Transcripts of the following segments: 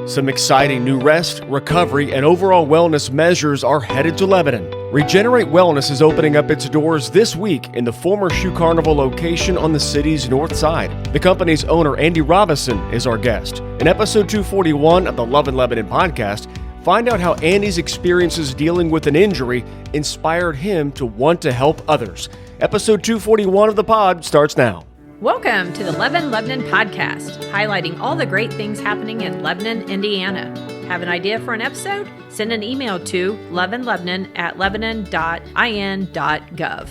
Some exciting new rest, recovery, and overall wellness measures are headed to Lebanon. Regenerate Wellness is opening up its doors this week in the former Shoe Carnival location on the city's north side. The company's owner, Andy Robison, is our guest. In episode 241 of the Love in Lebanon podcast, find out how Andy's experiences dealing with an injury inspired him to want to help others. Episode 241 of the pod starts now. Welcome to the Love in Lebanon podcast, highlighting all the great things happening in Lebanon, Indiana. Have an idea for an episode? Send an email to loveinlebanon@lebanon.in.gov.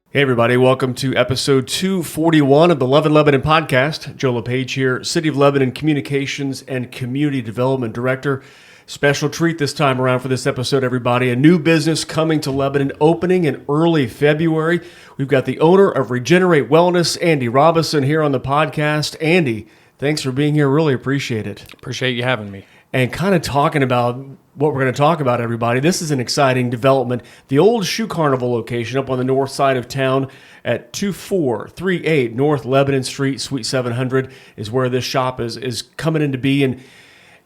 Hey everybody, welcome to episode 241 of the Love in Lebanon podcast. Joe LePage here, City of Lebanon Communications and Community Development Director. Special treat this time around for this episode, everybody. A new business coming to Lebanon, opening in early February. We've got the owner of Regenerate Wellness, Andy Robison, here on the podcast. Andy, thanks for being here. Really appreciate it. Appreciate you having me. And kind of talking about what we're going to talk about, everybody. This is an exciting development. The old Shoe Carnival location up on the north side of town at 2438 North Lebanon Street, Suite 700 is where this shop is coming into be. And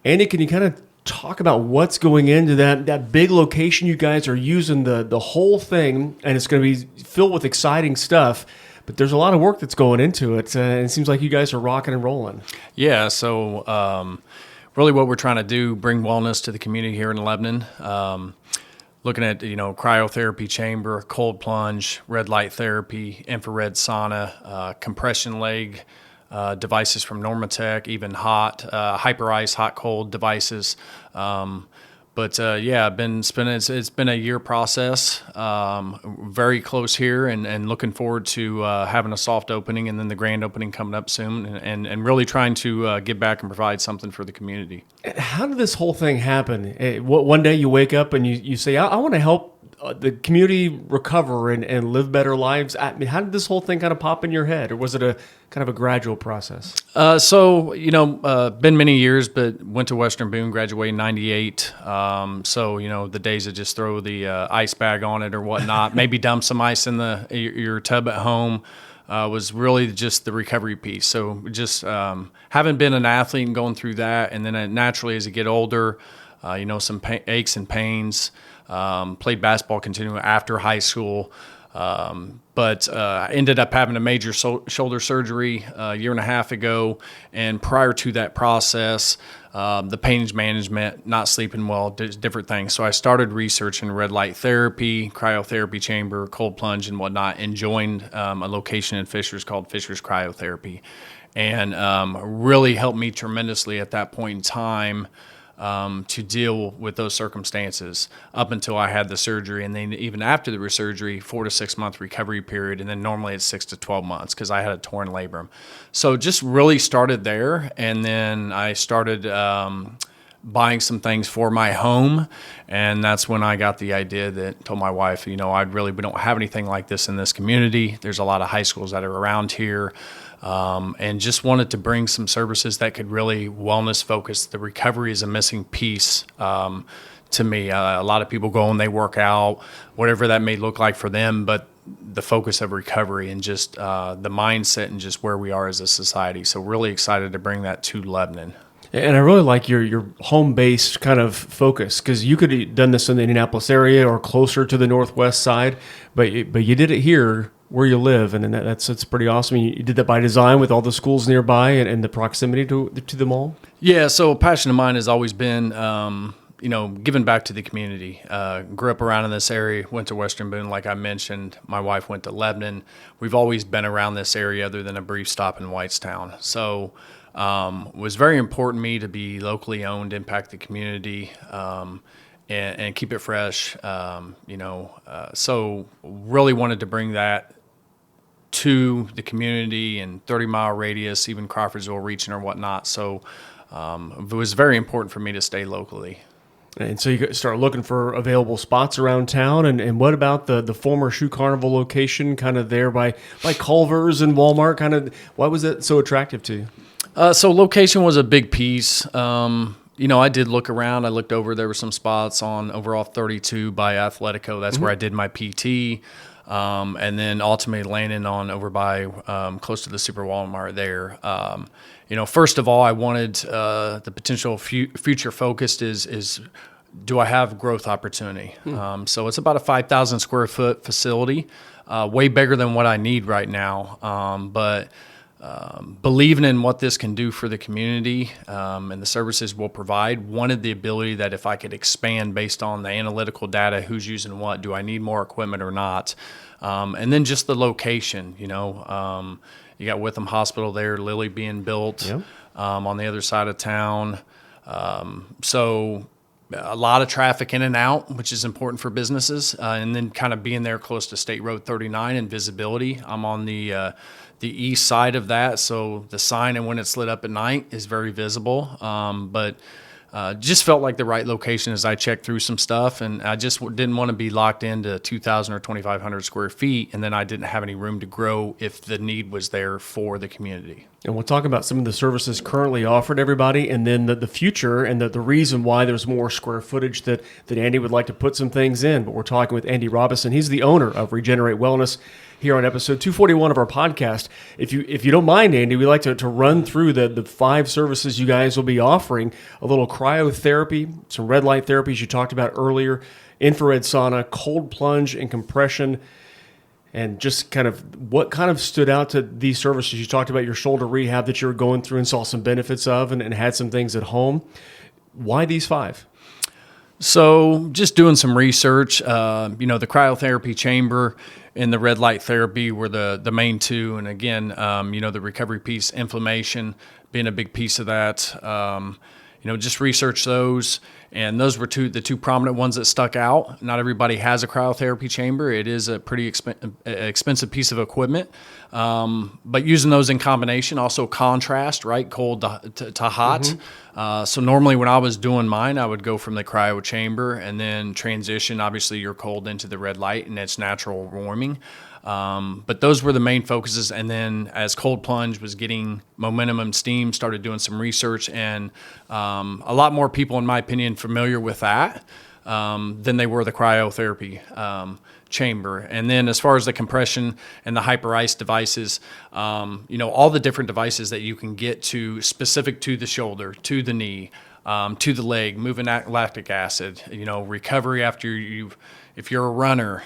Andy, can you kind of talk about what's going into that big location? You guys are using the whole thing, and it's going to be filled with exciting stuff, but there's a lot of work that's going into it. It seems like you guys are rocking and rolling. Yeah, so really what we're trying to do, bring wellness to the community here in Lebanon. Looking at, cryotherapy chamber, cold plunge, red light therapy, infrared sauna, compression leg, devices from Normatec, even hot, hyper ice, hot cold devices. It's been a year process, very close here, and looking forward to having a soft opening and then the grand opening coming up soon, and really trying to give back and provide something for the community. How did this whole thing happen? One day you wake up and you say, I want to help the community recover and live better lives. I mean, how did this whole thing kind of pop in your head, or was it a kind of a gradual process? Been many years, but went to Western Boone, graduated in 98. The days of just throw the ice bag on it or whatnot, maybe dump some ice in your tub at home, was really just the recovery piece. So just having been an athlete and going through that, and then naturally as you get older, some aches and pains. Played basketball continuing after high school, but ended up having a major shoulder surgery a year and a half ago. And prior to that process, the pain management, not sleeping well, different things. So I started researching red light therapy, cryotherapy chamber, cold plunge, and whatnot, and joined a location in Fishers called Fishers Cryotherapy, and really helped me tremendously at that point in time. To deal with those circumstances up until I had the surgery, and then even after the surgery, 4 to 6 month recovery period, and then normally it's 6 to 12 months because I had a torn labrum. So just really started there, and then I started buying some things for my home, and that's when I got the idea that told my wife, we don't have anything like this in this community. There's a lot of high schools that are around here. And just wanted to bring some services that could really wellness focus. The recovery is a missing piece to me. A lot of people go and they work out, whatever that may look like for them, but the focus of recovery and just the mindset and just where we are as a society. So really excited to bring that to Lebanon. And I really like your home-based kind of focus, because you could have done this in the Indianapolis area or closer to the northwest side, but you did it here where you live, and that's pretty awesome. You did that by design with all the schools nearby and the proximity to the mall? Yeah, so a passion of mine has always been, giving back to the community. Grew up around in this area, went to Western Boone, like I mentioned. My wife went to Lebanon. We've always been around this area other than a brief stop in Whitestown. So was very important to me to be locally owned, impact the community, and keep it fresh. So really wanted to bring that to the community and 30-mile radius, even Crawfordsville region or whatnot. So it was very important for me to stay locally. And so you start looking for available spots around town. And what about the former Shoe Carnival location, kind of there by Culver's and Walmart? Kind of, why was that so attractive to you? So location was a big piece. I did look around. I looked over. There were some spots on overall 32 by Athletico. That's where I did my PT. and then ultimately landing on over by close to the Super Walmart there. First of all, I wanted the potential future focused is do I have growth opportunity? So it's about a 5,000 square foot facility, way bigger than what I need right now. But believing in what this can do for the community and the services we'll provide, wanted the ability that if I could expand based on the analytical data, who's using what, do I need more equipment or not? And then just the location, you got Witham Hospital there, Lilly being built on the other side of town. So a lot of traffic in and out, which is important for businesses, and then kind of being there close to State Road 39 and visibility. I'm on the east side of that, so the sign and when it's lit up at night is very visible. But just felt like the right location as I checked through some stuff, and I just didn't want to be locked into 2,000 or 2,500 square feet, and then I didn't have any room to grow if the need was there for the community. And we'll talk about some of the services currently offered to everybody, and then the future and the reason why there's more square footage that Andy would like to put some things in. But we're talking with Andy Robison. He's the owner of Regenerate Wellness here on episode 241 of our podcast. If you don't mind, Andy, we'd like to run through the 5 services you guys will be offering: a little cryotherapy, some red light therapies you talked about earlier, infrared sauna, cold plunge and compression, and just kind of what kind of stood out to these services. You talked about your shoulder rehab that you were going through and saw some benefits of and had some things at home. Why these 5? So just doing some research, the cryotherapy chamber and the red light therapy were the main 2. And again, the recovery piece, inflammation being a big piece of that. Just research those. And those were the two prominent ones that stuck out. Not everybody has a cryotherapy chamber. It is a pretty expensive piece of equipment. But using those in combination, also contrast, right? Cold to hot. Mm-hmm. So normally when I was doing mine, I would go from the cryo chamber and then transition, obviously you're cold, into the red light and it's natural warming. But those were the main focuses. And then as cold plunge was getting momentum and steam, started doing some research, and a lot more people, in my opinion, familiar with that than they were the cryotherapy chamber. And then as far as the compression and the hyper ice devices, all the different devices that you can get to specific to the shoulder, to the knee, to the leg, moving lactic acid, recovery after if you're a runner,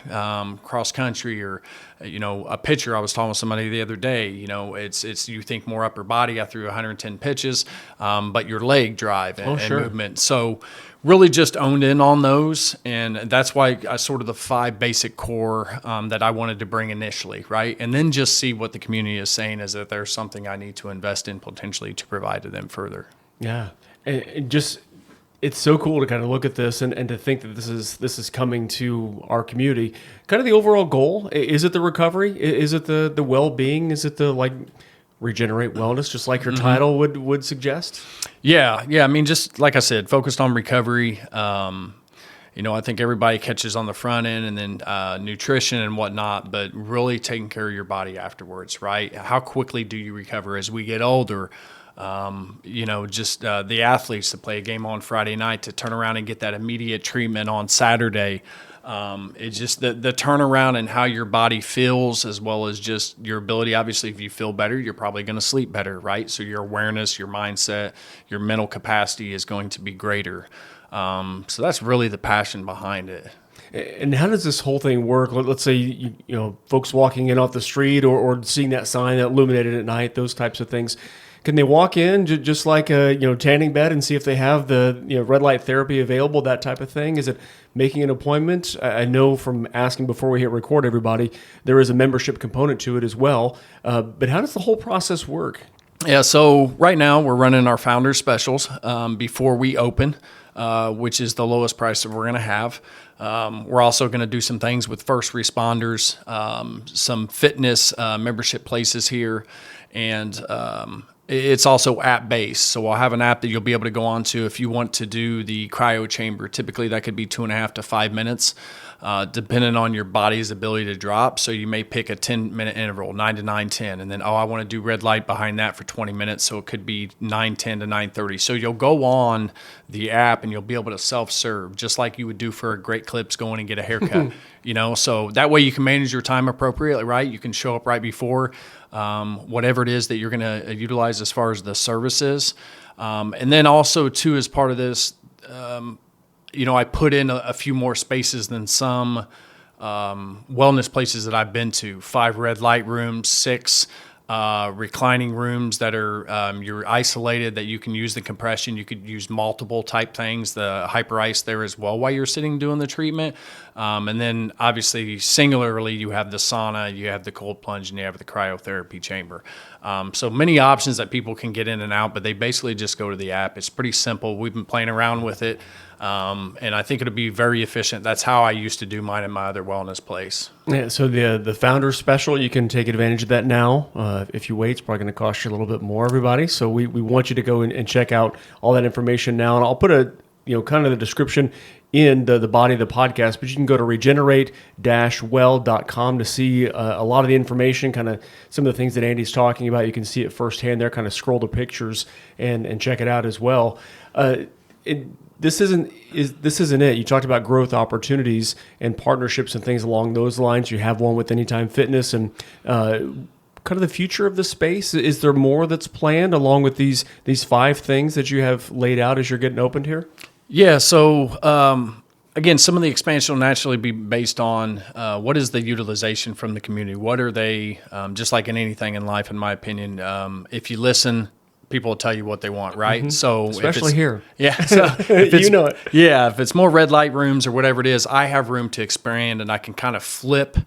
cross country, or, a pitcher. I was talking with somebody the other day, it's you think more upper body after 110 pitches, but your leg drive and movement. So really just owned in on those. And that's why I sort of the 5 basic core that I wanted to bring initially, right? And then just see what the community is saying, is that there's something I need to invest in potentially to provide to them further. Yeah. And just, it's so cool to kind of look at this and to think that this is coming to our community. Kind of the overall goal, is it the recovery? Is it the well-being? Is it the regenerate wellness, just like your title would suggest? Yeah. I mean, just like I said, focused on recovery. I think everybody catches on the front end and then nutrition and whatnot, but really taking care of your body afterwards, right? How quickly do you recover as we get older? The athletes that play a game on Friday night to turn around and get that immediate treatment on Saturday. It's just the turnaround and how your body feels, as well as just your ability. Obviously, if you feel better, you're probably going to sleep better, right? So your awareness, your mindset, your mental capacity is going to be greater. So that's really the passion behind it. And how does this whole thing work? Let's say, folks walking in off the street or seeing that sign that illuminated at night, those types of things. Can they walk in just like a tanning bed and see if they have the red light therapy available, that type of thing? Is it making an appointment? I know from asking before we hit record, everybody, there is a membership component to it as well. But how does the whole process work? Yeah, so right now we're running our Founders Specials before we open, which is the lowest price that we're going to have. We're also going to do some things with first responders, some fitness membership places here, and It's also app-based, so I'll have an app that you'll be able to go on to if you want to do the cryo chamber. Typically, that could be 2.5 to 5 minutes, depending on your body's ability to drop. So you may pick a 10-minute interval, 9 to 9:10, and then, I want to do red light behind that for 20 minutes, so it could be 9:10 to 9:30. So you'll go on the app, and you'll be able to self-serve, just like you would do for a Great Clips going and get a haircut. So that way you can manage your time appropriately, right? You can show up right before whatever it is that you're going to utilize as far as the services. And then also, too, as part of this, I put in a few more spaces than some wellness places that I've been to. 5 red light rooms, 6 reclining rooms that are you're isolated, that you can use the compression. You could use multiple type things, the hyper ice there as well while you're sitting doing the treatment. And then obviously singularly you have the sauna, you have the cold plunge, and you have the cryotherapy chamber. So many options that people can get in and out, but they basically just go to the app. It's pretty simple. We've been playing around with it. And I think it'll be very efficient. That's how I used to do mine in my other wellness place. Yeah, so the founder special, you can take advantage of that now. If you wait, it's probably going to cost you a little bit more, everybody. So we want you to go and check out all that information now. And I'll put a kind of the description in the body of the podcast, but you can go to regenerate-well.com to see a lot of the information, kind of some of the things that Andy's talking about. You can see it firsthand there, kind of scroll the pictures and check it out as well. This isn't it. You talked about growth opportunities and partnerships and things along those lines. You have one with Anytime Fitness and kind of the future of the space. Is there more that's planned along with these 5 things that you have laid out as you're getting opened here? Yeah. So again, some of the expansion will naturally be based on what is the utilization from the community. What are they? Just like in anything in life, in my opinion, if you listen, people will tell you what they want, right? Mm-hmm. So especially here. Yeah. So if it's, it. Yeah. If it's more red light rooms or whatever it is, I have room to expand, and I can kind of flip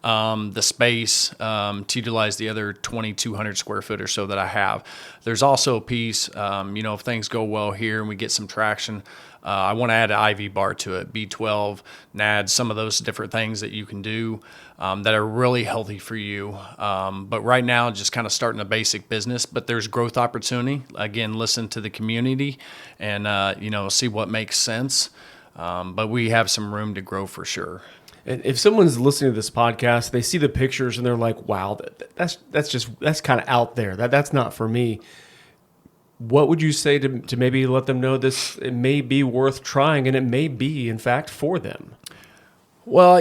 the space to utilize the other 2,200 square foot or so that I have. There's also a piece, if things go well here and we get some traction, I want to add an IV bar to it, B12, NAD, some of those different things that you can do that are really healthy for you. But right now, just kind of starting a basic business, but there's growth opportunity. Again, listen to the community and, see what makes sense. But we have some room to grow for sure. And if someone's listening to this podcast, they see the pictures and they're like, wow, that's kind of out there. That's not for me. What would you say to maybe let them know it may be worth trying, and it may be, in fact, for them? Well,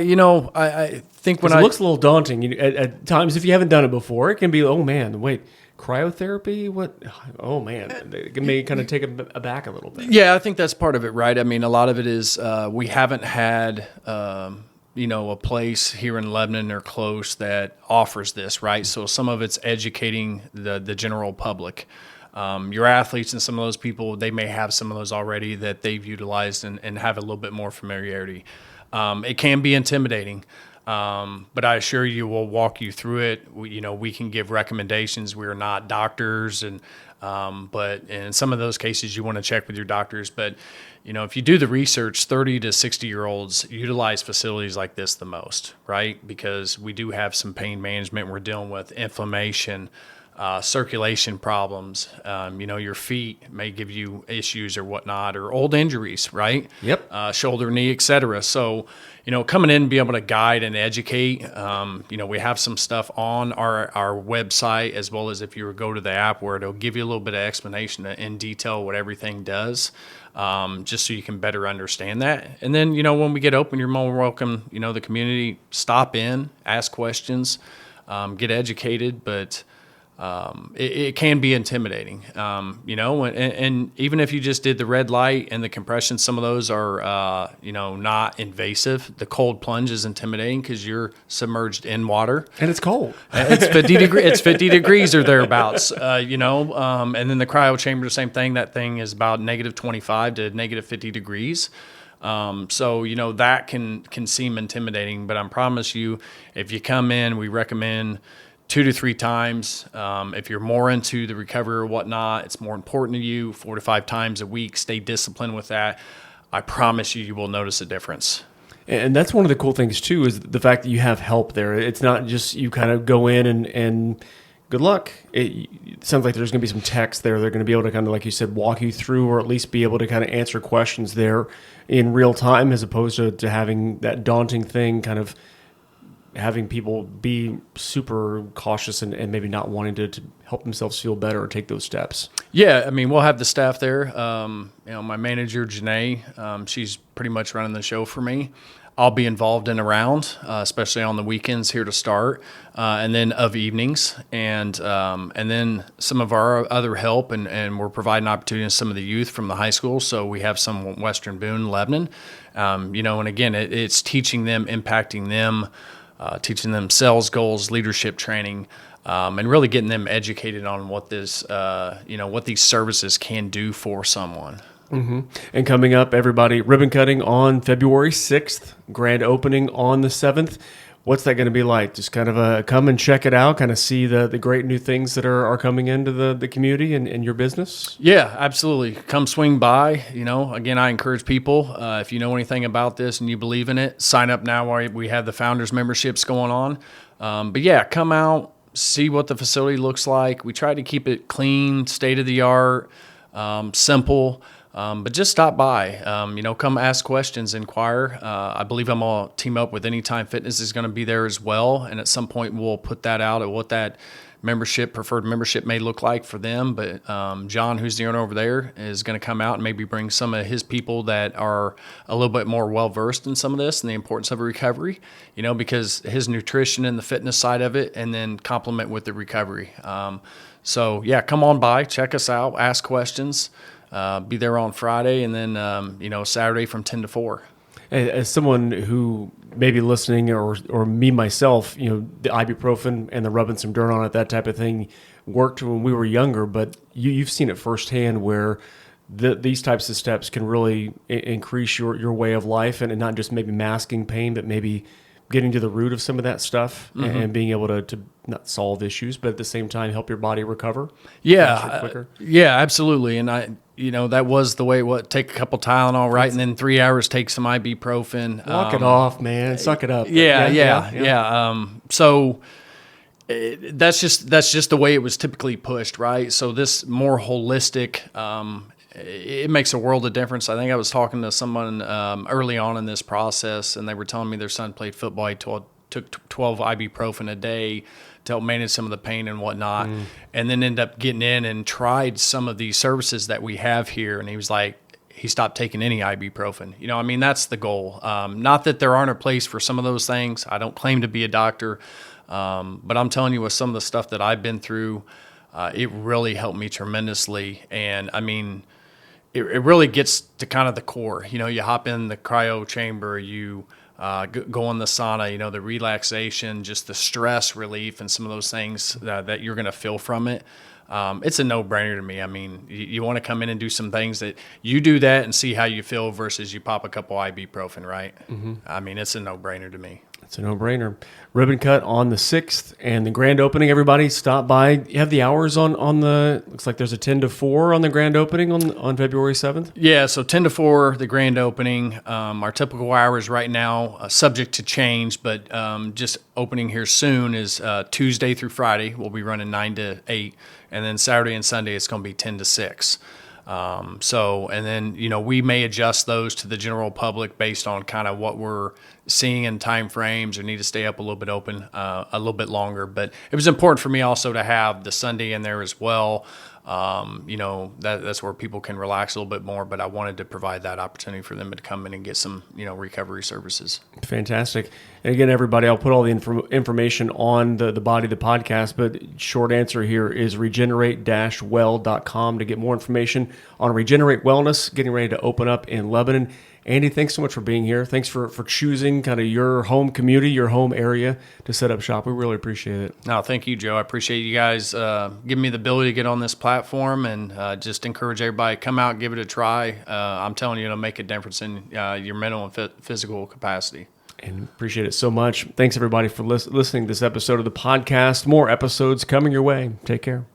I think when it looks a little daunting at times if you haven't done it before. It can be, oh man, wait, cryotherapy? What? Oh man, it may kind of take it aback a little bit. Yeah, I think that's part of it, right? I mean, a lot of it is we haven't had a place here in Lebanon or close that offers this, right? So some of it's educating the general public. Your athletes and some of those people, they may have some of those already that they've utilized and have a little bit more familiarity. It can be intimidating, but I assure you we'll walk you through it. We can give recommendations. We're not doctors, but in some of those cases you want to check with your doctors. But, if you do the research, 30 to 60-year-olds utilize facilities like this the most, right? Because we do have some pain management. We're dealing with inflammation, circulation problems. Your feet may give you issues or whatnot, or old injuries, right? Yep. Shoulder, knee, etc. So, coming in and be able to guide and educate. We have some stuff on our website, as well as if you go to the app, where it'll give you a little bit of explanation in detail what everything does, just so you can better understand that. And then, when we get open, you're more welcome. The community, stop in, ask questions, get educated, but it can be intimidating, and even if you just did the red light and the compression, some of those are, not invasive. The cold plunge is intimidating because you're submerged in water. And it's cold. It's 50 degrees or thereabouts, and then the cryo chamber, the same thing. That thing is about negative 25 to negative 50 degrees. So, that can seem intimidating, but I promise you, if you come in, we recommend 2 to 3 times. If you're more into the recovery or whatnot, it's more important to you, 4 to 5 times a week. Stay disciplined with that. I promise you will notice a difference. And that's one of the cool things too, is the fact that you have help there. It's not just you kind of go in and good luck. It sounds like there's going to be some text there. They're going to be able to kind of, like you said, walk you through, or at least be able to kind of answer questions there in real time, as opposed to having that daunting thing, kind of having people be super cautious and maybe not wanting to help themselves feel better or take those steps. Yeah, I mean, we'll have the staff there. My manager, Janae, she's pretty much running the show for me. I'll be involved in around, especially on the weekends here to start, and then of evenings, and then some of our other help, and we're providing opportunities to some of the youth from the high school. So we have some Western Boone, Lebanon, and again, it's teaching them, impacting them, teaching them sales goals, leadership training, and really getting them educated on what what these services can do for someone. Mm-hmm. And coming up, everybody, ribbon cutting on February 6th, grand opening on the 7th. What's that going to be like? Just kind of come and check it out, kind of see the great new things that are coming into the community and your business? Yeah, absolutely. Come swing by. Again, I encourage people, if you know anything about this and you believe in it, sign up now while we have the founders memberships going on. But yeah, come out, see what the facility looks like. We try to keep it clean, state of the art, simple. But just stop by, come ask questions, inquire. I believe I'm going to team up with Anytime Fitness is going to be there as well. And at some point we'll put that out at what that preferred membership may look like for them. But John, who's the owner over there, is going to come out and maybe bring some of his people that are a little bit more well-versed in some of this and the importance of recovery, because his nutrition and the fitness side of it, and then complement with the recovery. So yeah, come on by, check us out, ask questions. Be there on Friday, and then Saturday from 10 to 4. As someone who may be listening, or me myself, the ibuprofen and the rubbing some dirt on it, that type of thing, worked when we were younger. But you've seen it firsthand where these types of steps can really increase your way of life, and not just maybe masking pain, but maybe getting to the root of some of that stuff, and being able to not solve issues, but at the same time help your body recover. Yeah, quicker. Yeah, absolutely. And that was the way. Take a couple Tylenol, right, and then 3 hours take some ibuprofen. Walk it off, man. Suck it up. Yeah. So that's just the way it was typically pushed, right? So this more holistic. It makes a world of difference. I think I was talking to someone early on in this process, and they were telling me their son played football. He took 12 ibuprofen a day to help manage some of the pain and whatnot, and then ended up getting in and tried some of these services that we have here. And he was like, he stopped taking any ibuprofen. That's the goal. Not that there aren't a place for some of those things. I don't claim to be a doctor, but I'm telling you, with some of the stuff that I've been through, it really helped me tremendously. And it really gets to kind of the core. You hop in the cryo chamber, you go in the sauna, the relaxation, just the stress relief, and some of those things that you're going to feel from it. It's a no-brainer to me. You want to come in and do some things that you do that and see how you feel versus you pop a couple ibuprofen, right? Mm-hmm. It's a no-brainer to me. It's a no-brainer. Ribbon cut on the 6th and the grand opening. Everybody stop by. You have the hours on the, looks like there's a 10 to 4 on the grand opening on February 7th? Yeah, so 10 to 4, the grand opening. Our typical hours right now, subject to change, but just opening here soon is Tuesday through Friday. We'll be running 9 to 8. And then Saturday and Sunday, it's going to be 10 to 6. And then, we may adjust those to the general public based on kind of what we're seeing in time frames, or need to stay up a little bit open a little bit longer. But it was important for me also to have the Sunday in there as well. That's where people can relax a little bit more, but I wanted to provide that opportunity for them to come in and get some, recovery services. Fantastic. And again, everybody, I'll put all the information on the body of the podcast, but short answer here is regenerate-well.com to get more information on Regenerate Wellness, getting ready to open up in Lebanon. Andy, thanks so much for being here. Thanks for choosing kind of your home community, your home area to set up shop. We really appreciate it. No, thank you, Joe. I appreciate you guys giving me the ability to get on this platform, and just encourage everybody to come out, give it a try. I'm telling you, it'll make a difference in your mental and physical capacity. And appreciate it so much. Thanks, everybody, for listening to this episode of the podcast. More episodes coming your way. Take care.